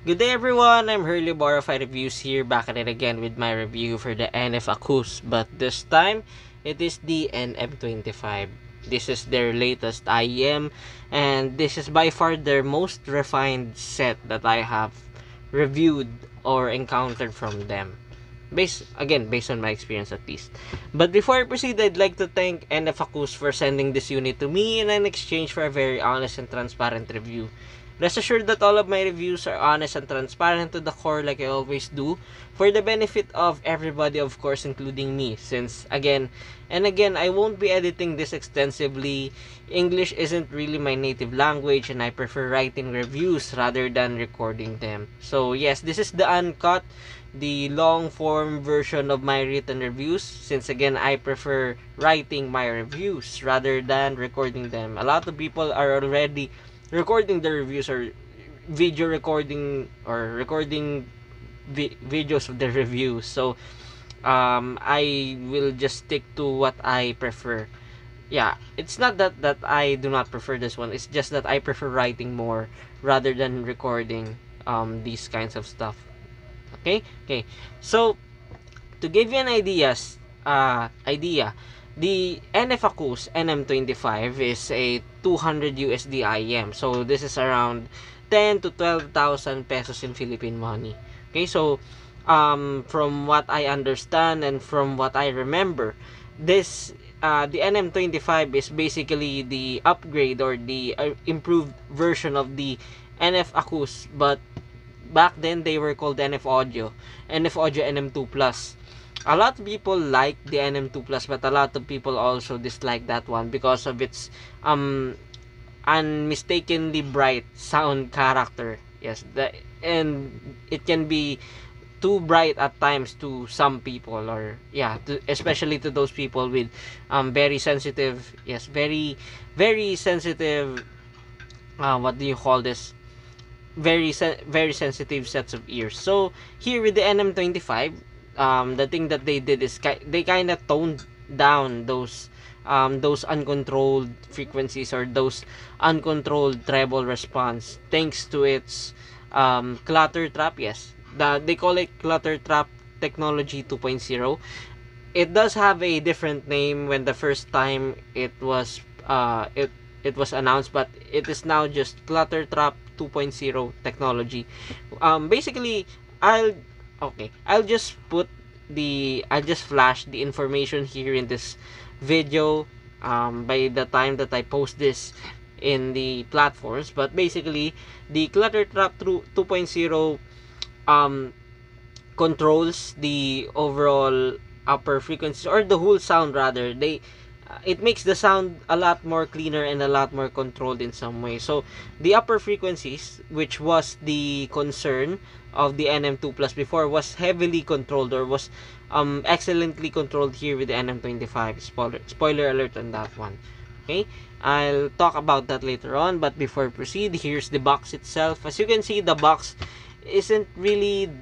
Good day everyone, I'm Hurley Borify Reviews here, back at it again with my review for the NF Acous, but this time it is the NM25. This is their latest IEM, and this is by far their most refined set that I have reviewed or encountered from them. Based on my experience at least. But before I proceed, I'd like to thank NF Acous for sending this unit to me in exchange for a very honest and transparent review. Rest assured that all of my reviews are honest and transparent to the core like I always do, for the benefit of everybody, of course, including me, since again, I won't be editing this extensively. English isn't really my native language and I prefer writing reviews rather than recording them. So yes, this is the uncut, the long form version of my written reviews, since again I prefer writing my reviews rather than recording them. A lot of people are already recording the reviews or video recording or recording videos of the reviews, so I will just stick to what I prefer. Yeah, it's not that I do not prefer this one, it's just that I prefer writing more rather than recording these kinds of stuff. Okay, so to give you an idea, the NF Acous NM25 is a 200 USD IEM. So this is around 10 to 12,000 pesos in Philippine money. Okay, so from what I understand and from what I remember, this the NM25 is basically the upgrade or the improved version of the NF Acous, but back then they were called NF Audio NM2 Plus. A lot of people like the NM2 Plus, but a lot of people also dislike that one because of its unmistakably bright sound character. Yes, and it can be too bright at times to some people, or yeah, especially to those people with very sensitive, yes, very sensitive, what do you call this, very sensitive sets of ears. So here with the NM25, the thing that they did is they kind of toned down those uncontrolled frequencies or those uncontrolled treble response, thanks to its clutter trap. Yes, they call it clutter trap technology 2.0. It does have a different name when the first time it was announced, but it is now just clutter trap 2.0 technology. Basically, I'll just flash the information here in this video by the time that I post this in the platforms. But basically, the clutter trap 2.0 controls the overall upper frequencies, or the whole sound rather. It makes the sound a lot more cleaner and a lot more controlled in some way. So the upper frequencies, which was the concern of the NM2 Plus before, was heavily controlled, or was excellently controlled here with the NM25. Spoiler alert on that one. Okay, I'll talk about that later on, but before I proceed, here's the box itself. As you can see, the box isn't really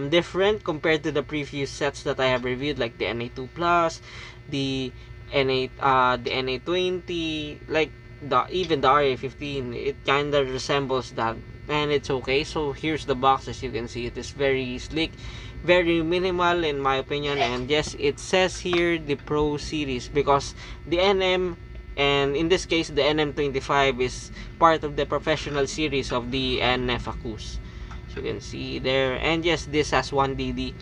different compared to the previous sets that I have reviewed, like the NA2 Plus, the NA20, like even the RA15. It kind of resembles that, and it's okay. So here's the box. As you can see, it is very sleek, very minimal in my opinion, and yes, it says here the Pro series because the NM, and in this case the NM25, is part of the professional series of the NF Acous. So you can see there, and yes, this has 1DD.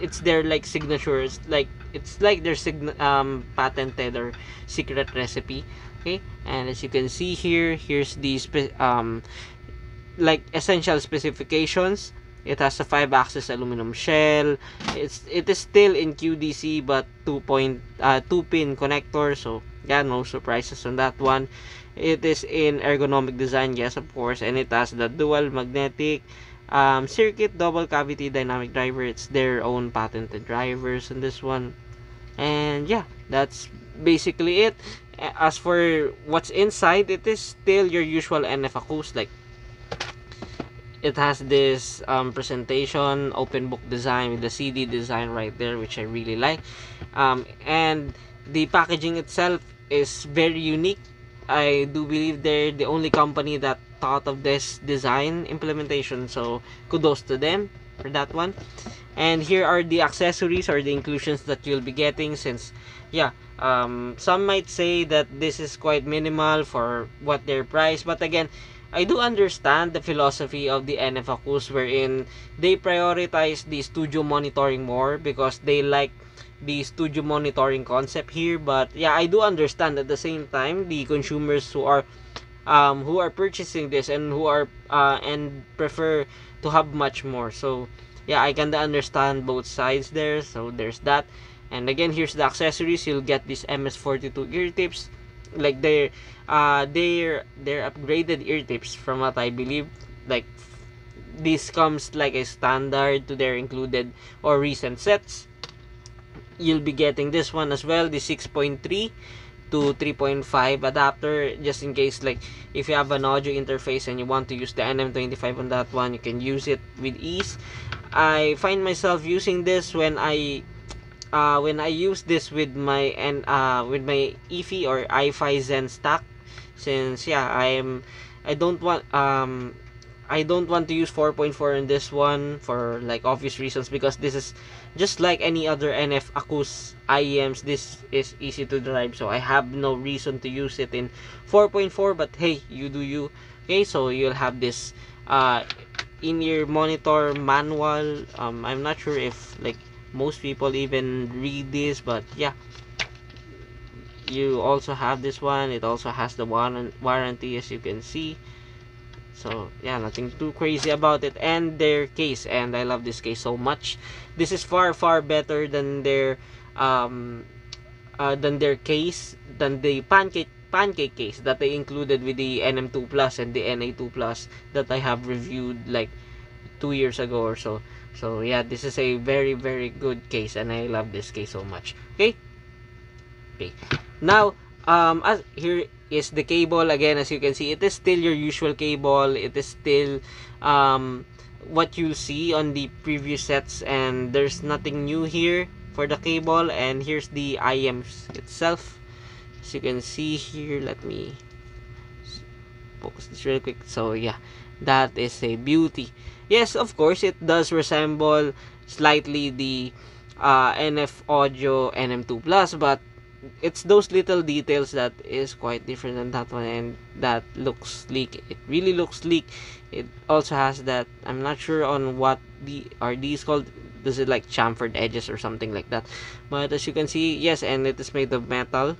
It's their like signatures, like it's like their patented or secret recipe. Okay, and as you can see here, here's the like essential specifications. It has a 5-axis aluminum shell. It is still in QDC, but 2-pin connector, so yeah, no surprises on that one. It is in ergonomic design, yes, of course, and it has the dual magnetic circuit double cavity dynamic driver. It's their own patented drivers in this one, and yeah, that's basically it. As for what's inside, it is still your usual NF Acous. Like, it has this presentation open book design with the CD design right there, which I really like, and the packaging itself is very unique. I do believe they're the only company that thought of this design implementation, so kudos to them for that one. And here are the accessories or the inclusions that you'll be getting, since yeah, some might say that this is quite minimal for what their price, but again, I do understand the philosophy of the NF Acous, wherein they prioritize the studio monitoring more because they like the studio monitoring concept here. But yeah, I do understand at the same time the consumers who are purchasing this and who are and prefer to have much more. So yeah, I kinda understand both sides there. So there's that. And again, here's the accessories. You'll get these MS42 ear tips, like they're upgraded ear tips from what I believe. Like this comes like a standard to their included or recent sets. You'll be getting this one as well, the 6.3 to 3.5 adapter, just in case like if you have an audio interface and you want to use the NM25 on that one, you can use it with ease. I find myself using this when I use this with my EFI or iFi Zen stack, since yeah, I don't want to use 4.4 in this one for like obvious reasons, because this is just like any other NF Acous IEMs. This is easy to drive, so I have no reason to use it in 4.4, but hey, you do you. Okay, so you'll have this in-ear monitor manual. I'm not sure if like most people even read this, but yeah, you also have this one. It also has the warranty, as you can see. So yeah, nothing too crazy about it. And their case, and I love this case so much. This is far better than their case, than the pancake case that they included with the NM2 Plus and the NA2 Plus that I have reviewed like 2 years ago or so. So yeah, this is a very good case, and I love this case so much. Okay. Now, as here is the cable. Again, as you can see, it is still your usual cable. It is still what you see on the previous sets, and there's nothing new here for the cable. And here's the IEMs itself. As you can see here, let me focus this real quick. So yeah, that is a beauty. Yes, of course, it does resemble slightly the NF Audio NM2 Plus, but it's those little details that is quite different than that one, and that looks sleek. It really looks sleek. It also has that, I'm not sure on what are these called. Does it like chamfered edges or something like that? But as you can see, yes, and it is made of metal.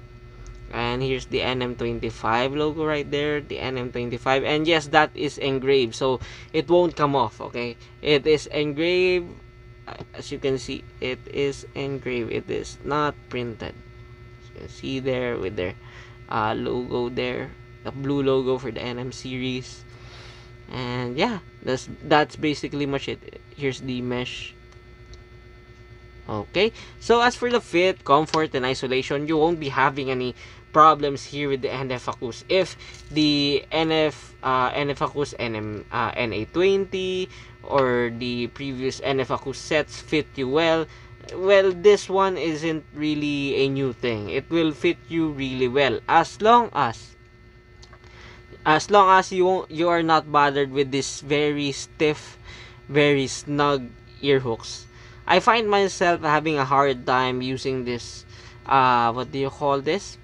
And here's the NM25 logo right there, the NM25, and yes, that is engraved, so it won't come off. Okay, it is engraved. As you can see, it is engraved. It is not printed. As you can see there with their logo there, the blue logo for the NM series. And yeah, that's basically much it. Here's the mesh. Okay, so as for the fit, comfort, and isolation, you won't be having any problems here with the NF Acous. If the NF Acous NA20 or the previous NF Acous sets fit you well, this one isn't really a new thing. It will fit you really well as long as you are not bothered with this very stiff, very snug ear hooks. I find myself having a hard time using this what do you call this?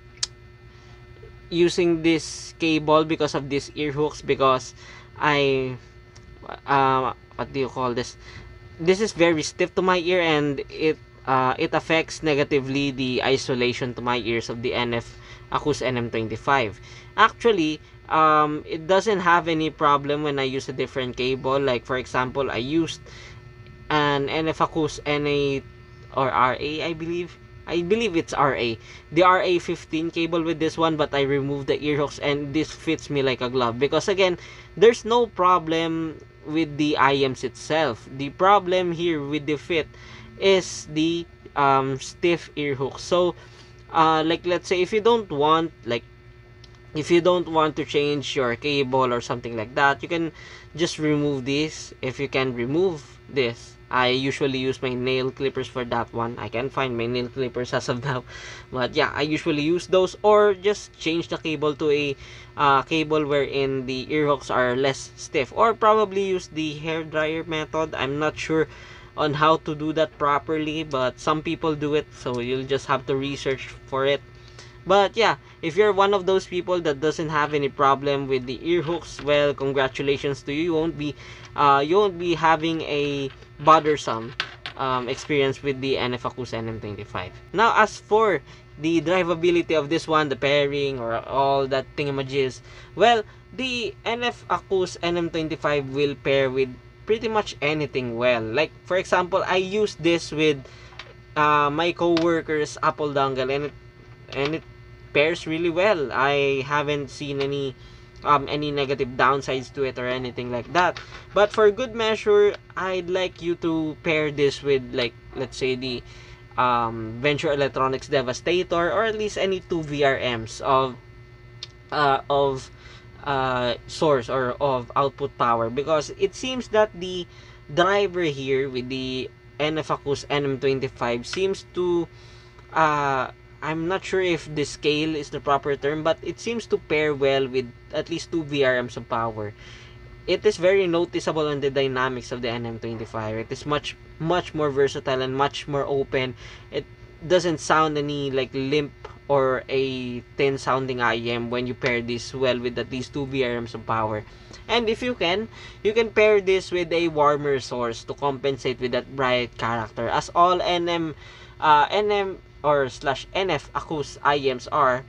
Using this cable because of these ear hooks, because I what do you call this? This is very stiff to my ear, and it affects negatively the isolation to my ears of the NF Acous NM25. Actually, it doesn't have any problem when I use a different cable. Like for example, I used an NF Acous NA or RA, I believe it's RA, the RA15 cable with this one, but I removed the ear hooks, and this fits me like a glove, because again, there's no problem with the IEMs itself. The problem here with the fit is the stiff ear hooks. So like let's say if you don't want like If you don't want to change your cable or something like that, you can just remove this. If you can remove this, I usually use my nail clippers for that one. I can't find my nail clippers as of now, but yeah, I usually use those, or just change the cable to a cable wherein the ear hooks are less stiff, or probably use the hair dryer method. I'm not sure on how to do that properly, but some people do it, so you'll just have to research for it. But yeah, if you're one of those people that doesn't have any problem with the ear hooks, well, congratulations to you. You won't be having a bothersome experience with the NF Acous NM25. Now, as for the drivability of this one, the pairing or all that thingamajis, well, the NF Acous NM25 will pair with pretty much anything well. Like for example, I use this with my coworker's Apple dongle, and it pairs really well. I haven't seen any negative downsides to it or anything like that. But for good measure, I'd like you to pair this with, like, let's say the Venture Electronics Devastator, or at least any two VRMs of source or of output power, because it seems that the driver here with the NF Acous NM25 seems to I'm not sure if the scale is the proper term, but it seems to pair well with at least 2 VRMs of power. It is very noticeable on the dynamics of the NM25. It is much more versatile and much more open. It doesn't sound any like limp or a thin sounding IEM when you pair this well with at least 2 VRMs of power. And if you can pair this with a warmer source to compensate with that bright character, as all NM or slash NF Acous IEMs are.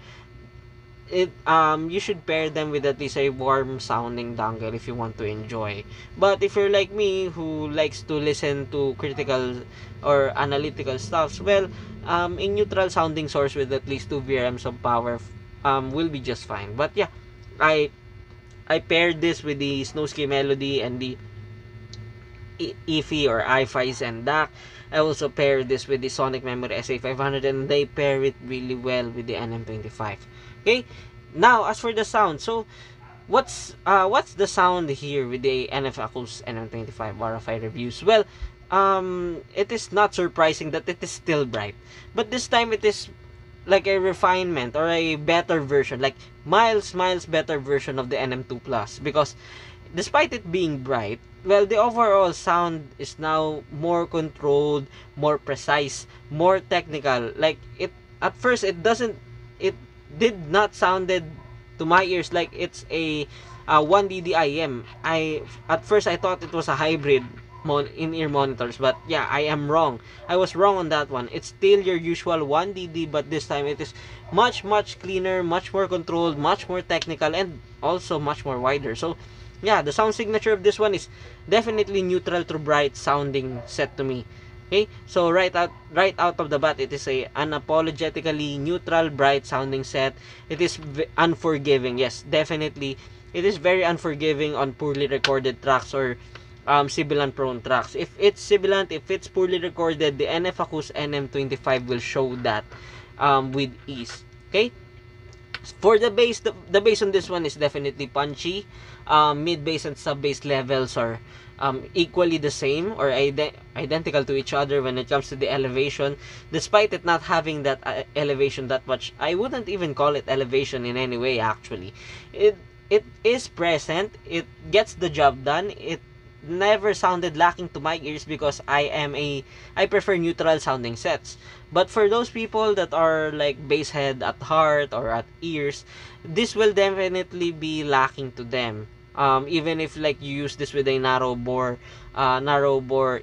You should pair them with at least a warm sounding dongle if you want to enjoy. But if you're like me, who likes to listen to critical or analytical stuffs, well, a neutral sounding source with at least 2 VRMs of power will be just fine. But yeah, I paired this with the Snowski Melody and the EFI or iFi and DAC. I also pair this with the Sonic Memory SA500, and they pair it really well with the NM25. Okay, now as for the sound, so what's the sound here with the NF Acous NM25 RFI reviews? Well, it is not surprising that it is still bright, but this time it is like a refinement or a better version, like miles better version of the NM2 Plus, because despite it being bright, well, the overall sound is now more controlled, more precise, more technical. Like it at first, it did not sounded to my ears like it's a 1DD IM. At first I thought it was a hybrid in-ear monitors, but yeah, I am wrong. I was wrong on that one. It's still your usual 1DD, but this time it is much cleaner, much more controlled, much more technical, and also much more wider. So yeah, the sound signature of this one is definitely neutral to bright sounding set to me. Okay, so right out of the bat, it is a unapologetically neutral, bright sounding set. It is unforgiving. Yes, definitely, it is very unforgiving on poorly recorded tracks or sibilant prone tracks. If it's sibilant, if it's poorly recorded, the NF Acous NM25 will show that with ease. Okay. For the bass, the bass on this one is definitely punchy. Mid bass and sub bass levels are equally the same or identical to each other when it comes to the elevation. Despite it not having that elevation that much, I wouldn't even call it elevation in any way. Actually, it is present. It gets the job done. It never sounded lacking to my ears because I prefer neutral sounding sets. But for those people that are like bass head at heart or at ears, this will definitely be lacking to them. Even if like you use this with a narrow bore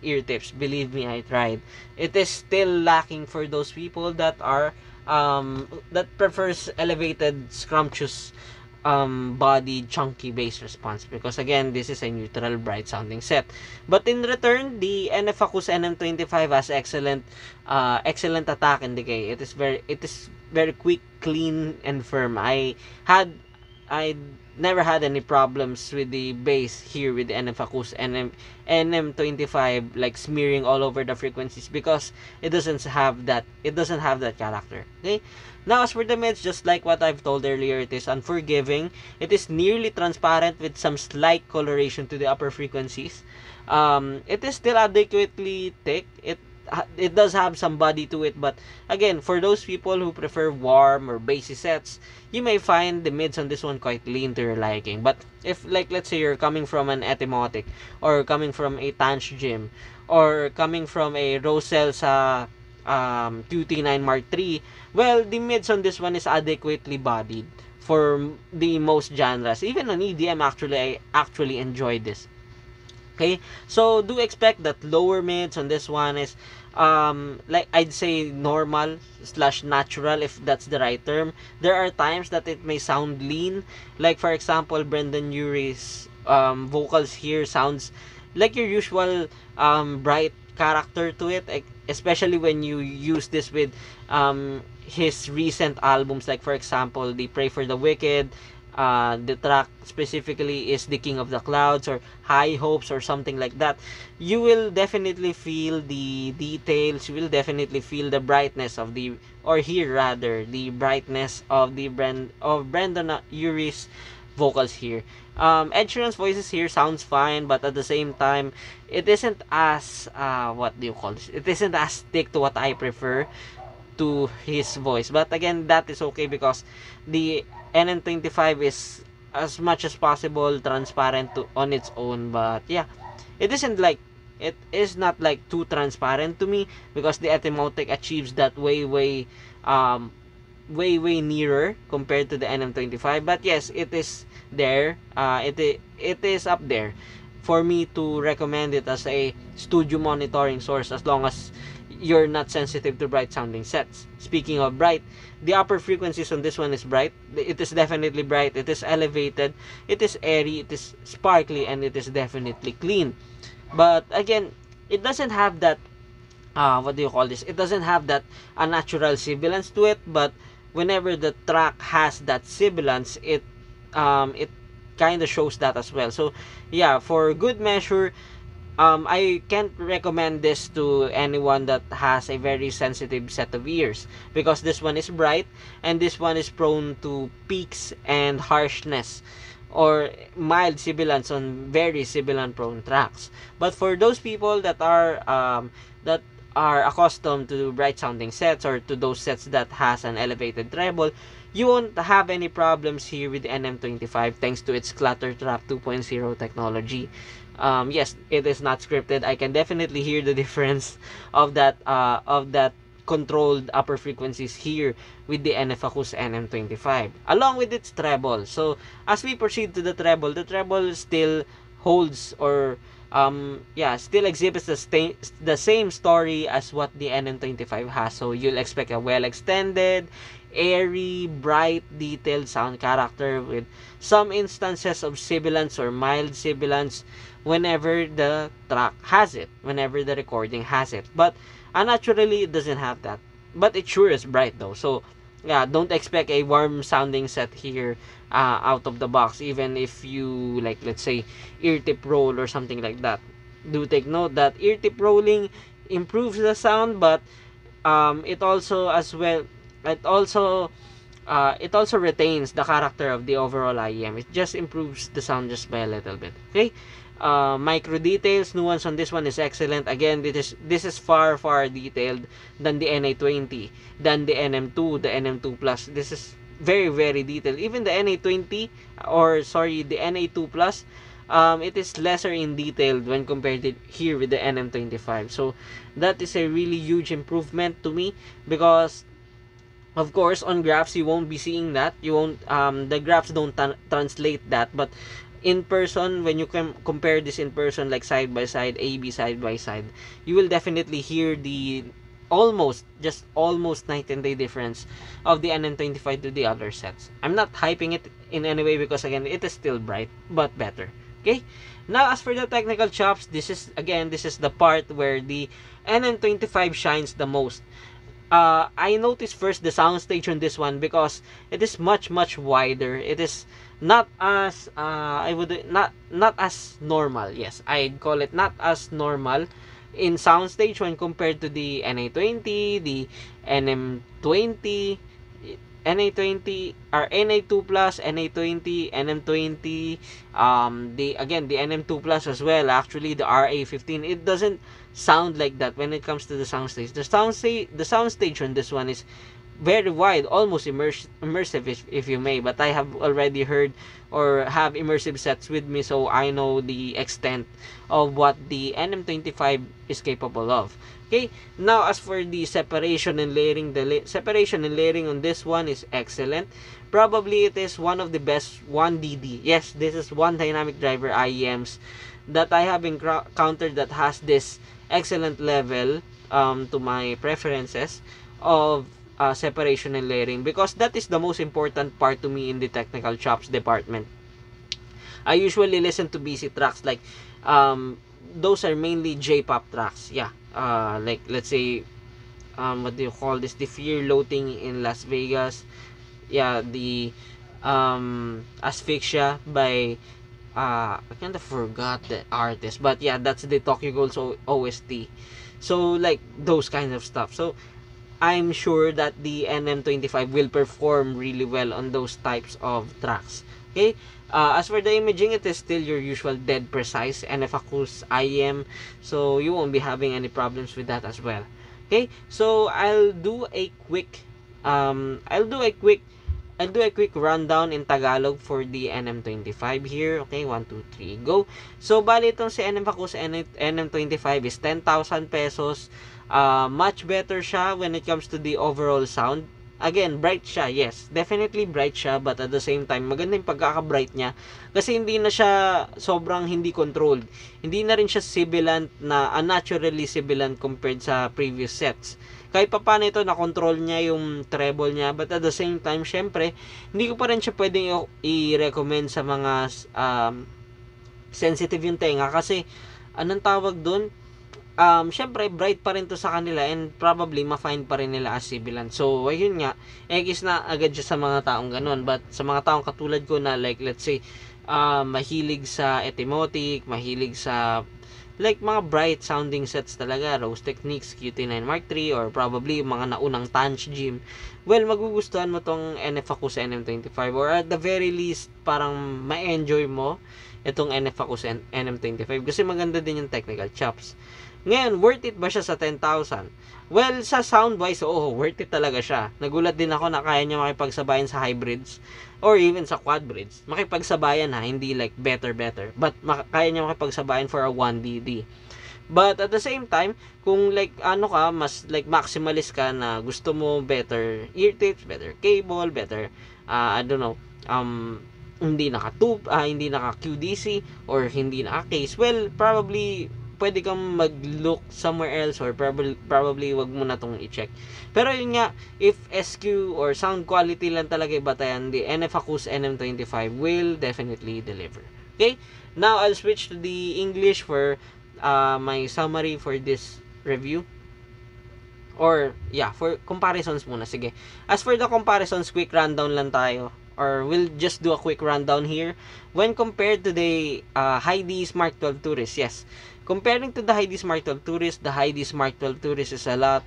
ear tips, believe me, I tried. It is still lacking for those people that are that prefers elevated, scrumptious body chunky bass response, because again, this is a neutral bright sounding set. But in return, the NF Acous NM25 has excellent attack and decay. It is very quick, clean, and firm. I had I never had any problems with the bass here with the NF Acous NM25 like smearing all over the frequencies, because it doesn't have that character. Okay, now as for the mids, just like what I've told earlier, it is unforgiving. It is nearly transparent with some slight coloration to the upper frequencies. It is still adequately thick. It does have some body to it, but again, for those people who prefer warm or bassy sets, you may find the mids on this one quite lean to your liking. But if, like, let's say you're coming from an Etymotic, or coming from a Tanch Gym, or coming from a Rosel sa QT9 Mark III, well, the mids on this one is adequately bodied for the most genres. Even on EDM, actually, I actually enjoy this. Okay, so do expect that lower mids on this one is like I'd say normal slash natural, if that's the right term. There are times that it may sound lean, like for example Brendan Urie's vocals here sounds like your usual bright character to it, especially when you use this with his recent albums, like for example the Pray for the Wicked. The track specifically is The King of the Clouds or High Hopes or something like that. You will definitely feel the details, you will definitely feel the brightness of the, or hear rather, the brightness of the Brendan Urie's vocals here. Ed Sheeran's voices here sounds fine, but at the same time, it isn't as, what do you call this? It isn't as thick to what I prefer to his voice. But again, that is okay because the NM25 is as much as possible transparent on its own. But yeah, it is not like too transparent to me, because the Etymotic achieves that way nearer compared to the NM25. But yes, it is there. It is up there for me to recommend it as a studio monitoring source, as long as you're not sensitive to bright sounding sets. Speaking of bright, the upper frequencies on this one is bright. It is definitely bright. It is elevated. It is airy. It is sparkly, and it is definitely clean. But again, it doesn't have that what do you call this? It doesn't have that unnatural sibilance to it. But whenever the track has that sibilance, it kind of shows that as well. So yeah, for good measure, I can't recommend this to anyone that has a very sensitive set of ears, because this one is bright and this one is prone to peaks and harshness or mild sibilance on very sibilant prone tracks. But for those people that are accustomed to bright sounding sets, or to those sets that has an elevated treble, you won't have any problems here with the NM25 thanks to its Clutter Trap 2.0 technology. Yes, it is not scripted. I can definitely hear the difference of that controlled upper frequencies here with the NF Acous NM25, along with its treble. So as we proceed to the treble still holds, or still exhibits the same story as what the NM25 has. So you'll expect a well extended, airy, bright, detailed sound character with some instances of sibilance or mild sibilance whenever the track has it, whenever the recording has it. But naturally, it doesn't have that. But it sure is bright though. So yeah, don't expect a warm sounding set here out of the box, even if you, like, let's say ear tip roll or something like that. Do take note that ear tip rolling improves the sound, but it also retains the character of the overall IEM. It just improves the sound just by a little bit. Okay. Micro details, nuance on this one is excellent. Again, this is far detailed than the NA20, than the NM2, the NM2 Plus. This is very detailed. Even the NA20, or sorry, the NA2 Plus, it is lesser in detailed when compared to here with the NM25. So that is a really huge improvement to me, because of course on graphs you won't be seeing that. You won't the graphs don't translate that, but in person, when you can compare this in person, like side by side, AB side by side, you will definitely hear the almost night and day difference of the NM25 to the other sets. I'm not hyping it in any way, because again, it is still bright but better. Okay, now as for the technical chops, this is the part where the NM25 shines the most. I noticed first the soundstage on this one because it is much wider. It is not as I would not as normal. Yes, I'd call it not as normal in soundstage when compared to the NA20, the NM20, NA20 or NA2 plus, NA20, NM20, the NM2 plus as well. Actually, the RA15, it doesn't sound like that when it comes to the soundstage. The soundstage on this one is very wide, almost immersive if you may, but I have already heard or have immersive sets with me, so I know the extent of what the NM25 is capable of. Okay, now as for the separation and layering, the separation and layering on this one is excellent. Probably it is one of the best 1DD. Yes, this is one dynamic driver IEMs that I have encountered that has this excellent level to my preferences of separation and layering, because that is the most important part to me in the technical chops department. I usually listen to BC tracks, like those are mainly J-pop tracks. Yeah, like let's say what do you call this, the Fear Loathing in Las Vegas. Yeah, the Asphyxia by I kind of forgot the artist, but yeah, that's the Tokyo Ghoul's OST. So like those kinds of stuff. So I'm sure that the NM25 will perform really well on those types of tracks. Okay, as for the imaging, it is still your usual dead precise NF Acous IEM, so you won't be having any problems with that as well. Okay, so I'll do a quick rundown in Tagalog for the NM25 here. Okay, 1, 2, 3, go. So, bali itong si NM Acous NM25 is 10,000 pesos. Much better siya when it comes to the overall sound. Again, bright siya, yes. Definitely bright siya, but at the same time, maganda yung pagkaka-bright niya. Kasi hindi na siya sobrang hindi controlled. Hindi na rin siya sibilant na unnaturally sibilant compared sa previous sets. Kahit pa paano ito, na-control niya yung treble niya, but at the same time, syempre, hindi ko pa rin siya pwedeng i-recommend sa mga sensitive yung tenga, kasi anong tawag dun? Syempre, bright pa rin to sa kanila, and probably ma-find pa rin nila as sibilant. So, ayun nga, X na agad siya sa mga taong ganun, but sa mga taong katulad ko na, like, let's say, mahilig sa etymotic, mahilig sa like mga bright sounding sets talaga, Rose Techniques, QT9 Mark III, or probably mga naunang Tanch Gym, well, magugustuhan mo tong NF Acous NM25, or at the very least, parang ma-enjoy mo itong NF Acous NM25 kasi maganda din yung technical chops. Ngayon, worth it ba siya sa 10,000? Well, sa sound wise, worth it talaga siya. Nagulat din ako na kaya niya makipagsabayan sa hybrids or even sa quad bridge. Makipagsabayan hindi like better, but kaya niya makipagsabayan for a 1DD. But at the same time, kung like mas like maximalist ka na gusto mo better ear tips, better cable, better I don't know, hindi hindi naka QDC or hindi naka case, well, probably pwede kang mag-look somewhere else, or probably wag mo na tong i-check. Pero yun nga, if SQ or sound quality lang talaga ibatayan, the NF Acous NM25 will definitely deliver. Okay? Now, I'll switch to the English for my summary for this review. Or, yeah, for comparisons muna. Sige. As for the comparisons, quick rundown lang tayo. Or we'll just do a quick rundown here. When compared to the Heidi Smart 12 Tourist, yes. Comparing to the Heidi Smart 12 Tourist, the Heidi Smart 12 Tourist is a lot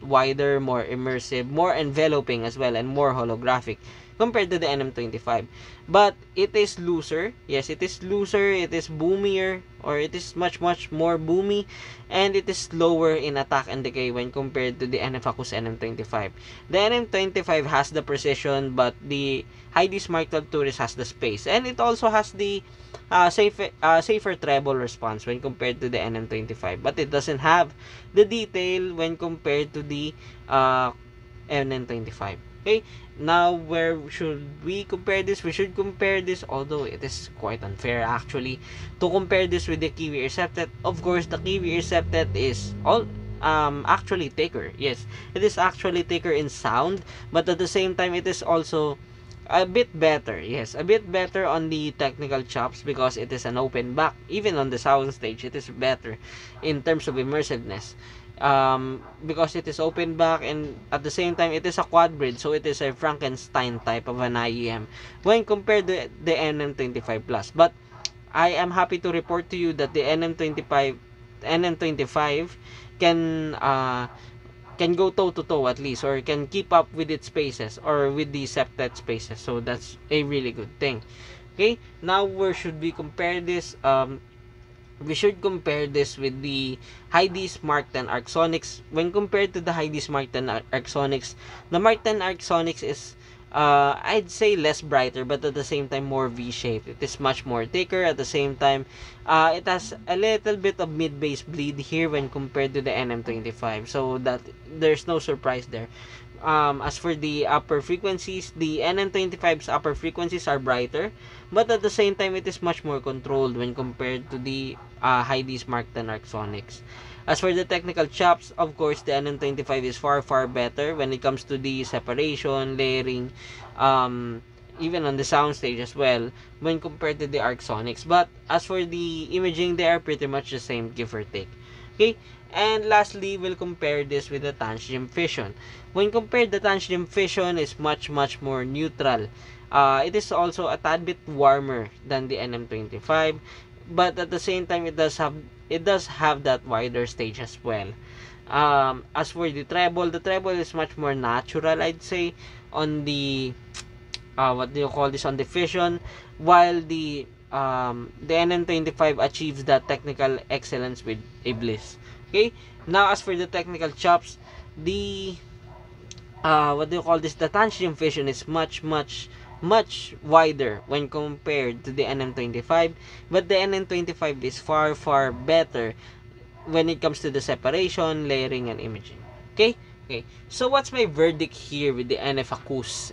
wider, more immersive, more enveloping as well, and more holographic compared to the NM25. But it is looser. Yes, it is looser, it is boomier, or it is much more boomy, and it is slower in attack and decay when compared to the NF Acous NM25. The NM25 has the precision, but the Heidi Smart 12 Tourist has the space, and it also has the safer treble response when compared to the NM25, but it doesn't have the detail when compared to the NM25. Okay, now where should we compare this? We should compare this, although it is quite unfair actually to compare this with the Kiwi Ear Septet. Of course, the Kiwi Ear Septet is actually thicker. Yes, it is actually thicker in sound, but at the same time, it is also a bit better. Yes, a bit better on the technical chops because it is an open back. Even on the sound stage, it is better in terms of immersiveness. because it is open back, and at the same time it is a quad bridge, so it is a Frankenstein type of an IEM when compared to the NM25 Plus. But I am happy to report to you that the NM25 can can go toe to toe at least, or can keep up with its spaces or with the septet spaces. So that's a really good thing. Okay, now where should we compare this? We should compare this with the Hydees Mark 10 Arcsonics. When compared to the Hydees Mark 10 Arcsonics, the Mark 10 Arcsonics is I'd say less brighter, but at the same time more V-shaped. It is much more thicker. At the same time, it has a little bit of mid-bass bleed here when compared to the NM25. So that there's no surprise there. As for the upper frequencies, the NM25's upper frequencies are brighter, but at the same time, it is much more controlled when compared to the Hydees Mark 10 Arcsonics. As for the technical chops, of course, the NM25 is far better when it comes to the separation, layering, even on the soundstage as well, when compared to the Arcsonics. But as for the imaging, they are pretty much the same, give or take. Okay, and lastly, we'll compare this with the Tangent Fission. When compared, the Tangent Fission is much more neutral. It is also a tad bit warmer than the NM25, but at the same time, it does have that wider stage as well. As for the treble is much more natural, I'd say, on the what do you call this, on the Fission, while the NM25 achieves that technical excellence with a bliss. Okay, now as for the technical chops, the what do you call this, the Tangent Fission is much wider when compared to the NM25, but the NM25 is far better when it comes to the separation, layering, and imaging. Okay, so what's my verdict here with the NF Acous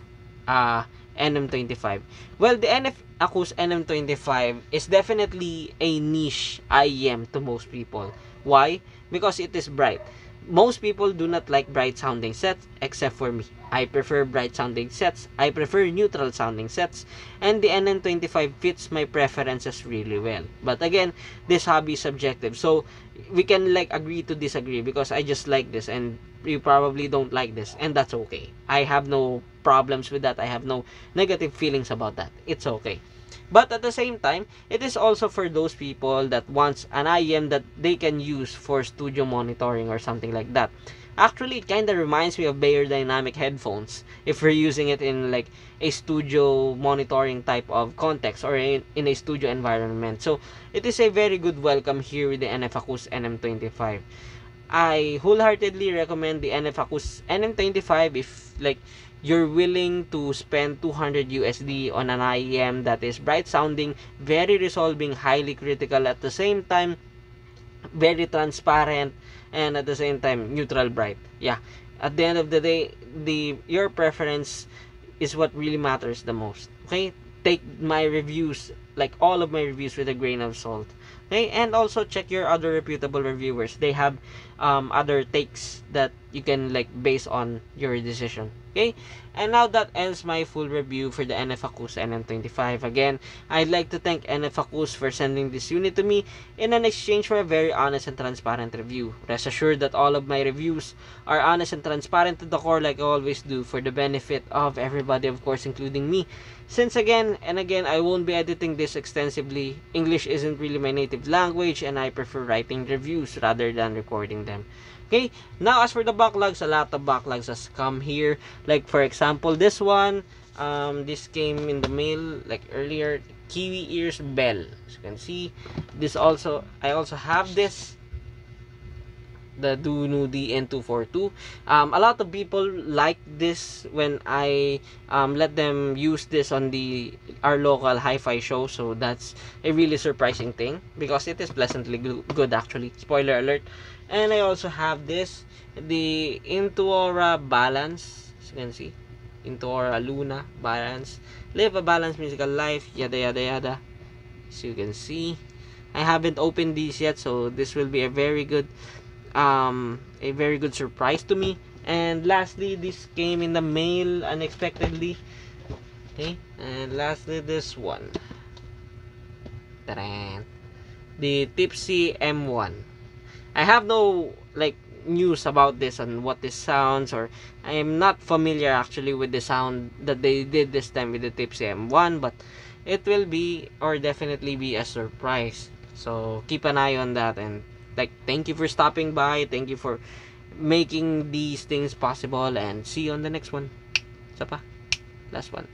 NM25? Well, the NF Acous NM25 is definitely a niche IEM to most people. Why? Because it is bright. Most people do not like bright sounding sets except for me. I prefer bright sounding sets. I prefer neutral sounding sets. And the NM25 fits my preferences really well. But again, this hobby is subjective. So we can like agree to disagree, because I just like this and you probably don't like this, and that's okay. I have no problems with that. I have no negative feelings about that. It's okay. But at the same time, it is also for those people that wants an IEM that they can use for studio monitoring or something like that. Actually, it kind of reminds me of Beyerdynamic headphones if we're using it in like a studio monitoring type of context, or in a studio environment. So it is a very good welcome here with the NF Acous NM25. I wholeheartedly recommend the NF Acous NM25 if like you're willing to spend 200 USD on an IEM that is bright sounding, very resolving, highly critical, at the same time very transparent, and at the same time neutral bright. Yeah, at the end of the day, your preference is what really matters the most. Okay, take my reviews, like all of my reviews, with a grain of salt. Okay, and also check your other reputable reviewers. They have other takes that you can like base on your decision. Okay, and now that ends my full review for the NF Acous NM25. Again, I'd like to thank NF Acous for sending this unit to me in an exchange for a very honest and transparent review. Rest assured that all of my reviews are honest and transparent to the core, like I always do, for the benefit of everybody, of course, including me. Since again and again, I won't be editing this extensively. English isn't really my native language, and I prefer writing reviews rather than recording them. Okay, now as for the backlogs, a lot of backlogs has come here. Like for example, this one, this came in the mail like earlier, Kiwi Ears Bell. As you can see, this also, I also have this, the Dunu DN242. A lot of people like this when I let them use this on our local hi-fi show, so that's a really surprising thing because it is pleasantly good actually. Spoiler alert. And I also have this, the Intuora Balance. As you can see, Intuora Luna Balance. Live a balanced musical life, yada yada yada. As you can see, I haven't opened these yet, so this will be a very good surprise to me. And lastly, this came in the mail unexpectedly. Okay, and lastly, this one. Ta-da! The Tipsy M1. I have no like news about this on what this sounds, or I am not familiar actually with the sound that they did this time with the Tipsy M1, but it will be or definitely be a surprise. So keep an eye on that, and like thank you for stopping by, thank you for making these things possible, and see you on the next one. Isa pa, last one.